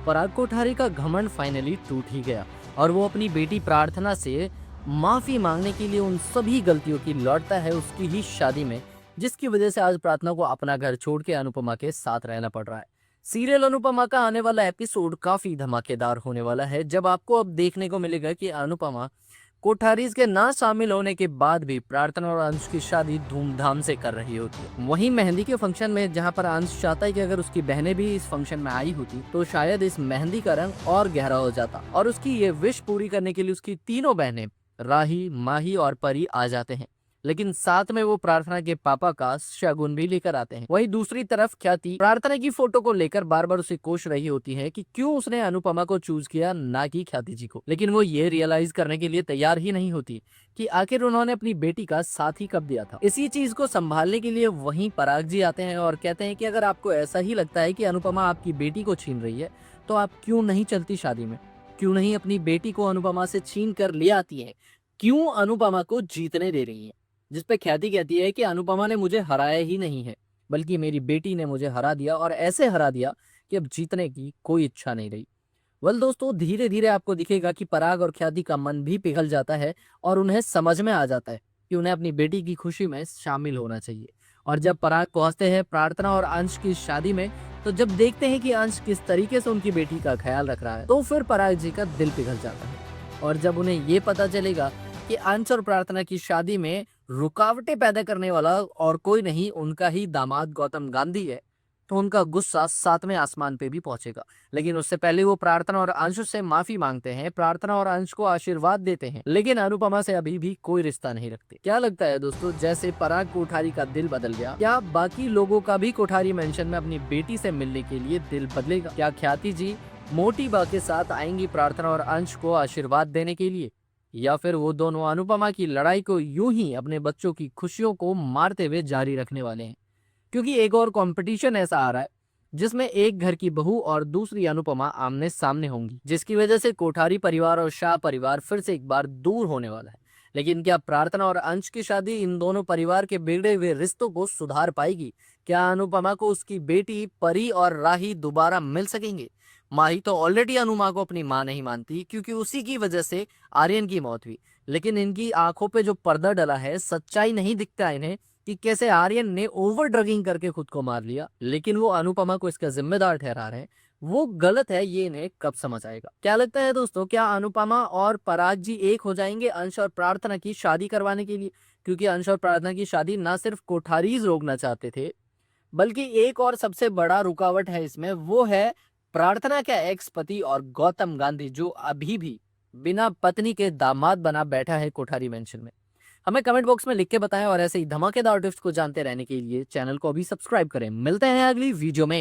पराग कोठारी का घमंड फाइनली टूट ही गया और वो अपनी बेटी प्रार्थना से माफी मांगने के लिए उन सभी गलतियों की लौटता है उसकी ही शादी में, जिसकी वजह से आज प्रार्थना को अपना घर छोड़ के अनुपमा के साथ रहना पड़ रहा है। सीरियल अनुपमा का आने वाला एपिसोड काफी धमाकेदार होने वाला है, जब आपको अब देखने को मिलेगा कि अनुपमा कोठारीज के ना शामिल होने के बाद भी प्रार्थना और अंश की शादी धूमधाम से कर रही होती है। वहीं मेहंदी के फंक्शन में जहां पर अंश चाहता है कि अगर उसकी बहनें भी इस फंक्शन में आई होती तो शायद इस मेहंदी का रंग और गहरा हो जाता, और उसकी ये विश पूरी करने के लिए उसकी तीनों बहनें राही, माही और परी आ जाते हैं। लेकिन साथ में वो प्रार्थना के पापा का शगुन भी लेकर आते हैं। वहीं दूसरी तरफ ख्याति प्रार्थना की फोटो को लेकर बार बार उसे कोस रही होती है कि क्यों उसने अनुपमा को चूज किया, ना कि ख्याति जी को। लेकिन वो ये रियलाइज करने के लिए तैयार ही नहीं होती कि आखिर उन्होंने अपनी बेटी का साथ ही कब दिया था। इसी चीज को संभालने के लिए वहीं पराग जी आते हैं और कहते हैं कि अगर आपको ऐसा ही लगता है कि अनुपमा आपकी बेटी को छीन रही है तो आप क्यों नहीं चलती शादी में, क्यों नहीं अपनी बेटी को अनुपमा से छीन कर ले आती है, क्यों अनुपमा को जीतने दे रही है। जिस पे ख्याति कहती है कि अनुपमा ने मुझे हराया ही नहीं है, बल्कि मेरी बेटी ने मुझे हरा दिया, और ऐसे हरा दिया कि अब जीतने की कोई इच्छा नहीं रही। वेल दोस्तों, धीरे धीरे आपको दिखेगा कि पराग और ख्याति का मन भी पिघल जाता है और उन्हें समझ में आ जाता है कि उन्हें अपनी बेटी की खुशी में शामिल होना चाहिए। और जब पराग पहुंचते हैं प्रार्थना और अंश की शादी में, तो जब देखते हैं कि अंश किस तरीके से उनकी बेटी का ख्याल रख रहा है, तो फिर पराग जी का दिल पिघल जाता है। और जब उन्हें ये पता चलेगा कि अंश और प्रार्थना की शादी में रुकावटें पैदा करने वाला और कोई नहीं उनका ही दामाद गौतम गांधी है, तो उनका गुस्सा सातवें आसमान पे भी पहुंचेगा। लेकिन उससे पहले वो प्रार्थना और अंश से माफी मांगते हैं, प्रार्थना और अंश को आशीर्वाद देते हैं, लेकिन अनुपमा से अभी भी कोई रिश्ता नहीं रखते। क्या लगता है दोस्तों, जैसे पराग कोठारी का दिल बदल गया, क्या बाकी लोगों का भी कोठारी मेंशन में अपनी बेटी से मिलने के लिए दिल बदलेगा? क्या ख्याति जी मोटी बा के साथ आएंगी प्रार्थना और अंश को आशीर्वाद देने के लिए, या फिर वो दोनों अनुपमा की लड़ाई को यूं ही अपने बच्चों की खुशियों को मारते हुए जारी रखने वाले हैं? क्योंकि एक और कंपटीशन ऐसा आ रहा है जिसमें एक घर की बहू और दूसरी अनुपमा आमने सामने होंगी, जिसकी वजह से कोठारी परिवार और शाह परिवार फिर से एक बार दूर होने वाला है। लेकिन क्या प्रार्थना और अंश की शादी इन दोनों परिवार के बिगड़े हुए रिश्तों को सुधार पाएगी? क्या अनुपमा को उसकी बेटी परी और राही दोबारा मिल सकेंगे? माही तो ऑलरेडी अनुमा को अपनी मां नहीं मानती, क्योंकि उसी की वजह से आर्यन की मौत हुई। लेकिन इनकी आंखों पे जो पर्दा डला है, सच्चाई नहीं दिखता इन्हें कि कैसे आर्यन ने ओवर ड्रगिंग करके खुद को मार लिया, लेकिन वो अनुपमा को इसका जिम्मेदार ठहरा रहे हैं। वो गलत है, ये इन्हें कब समझ आएगा? क्या लगता है दोस्तों, क्या अनुपमा और पराग जी एक हो जाएंगे अंश और प्रार्थना की शादी करवाने के लिए? क्योंकि अंश और प्रार्थना की शादी ना सिर्फ कोठारीज रोकना चाहते थे, बल्कि एक और सबसे बड़ा रुकावट है इसमें, वो है प्रार्थना का एक्स पति और गौतम गांधी, जो अभी भी बिना पत्नी के दामाद बना बैठा है कोठारी मेंशन में। हमें कमेंट बॉक्स में लिख के बताएं, और ऐसे ही धमाकेदार टिप्स को जानते रहने के लिए चैनल को अभी सब्सक्राइब करें। मिलते हैं अगली वीडियो में।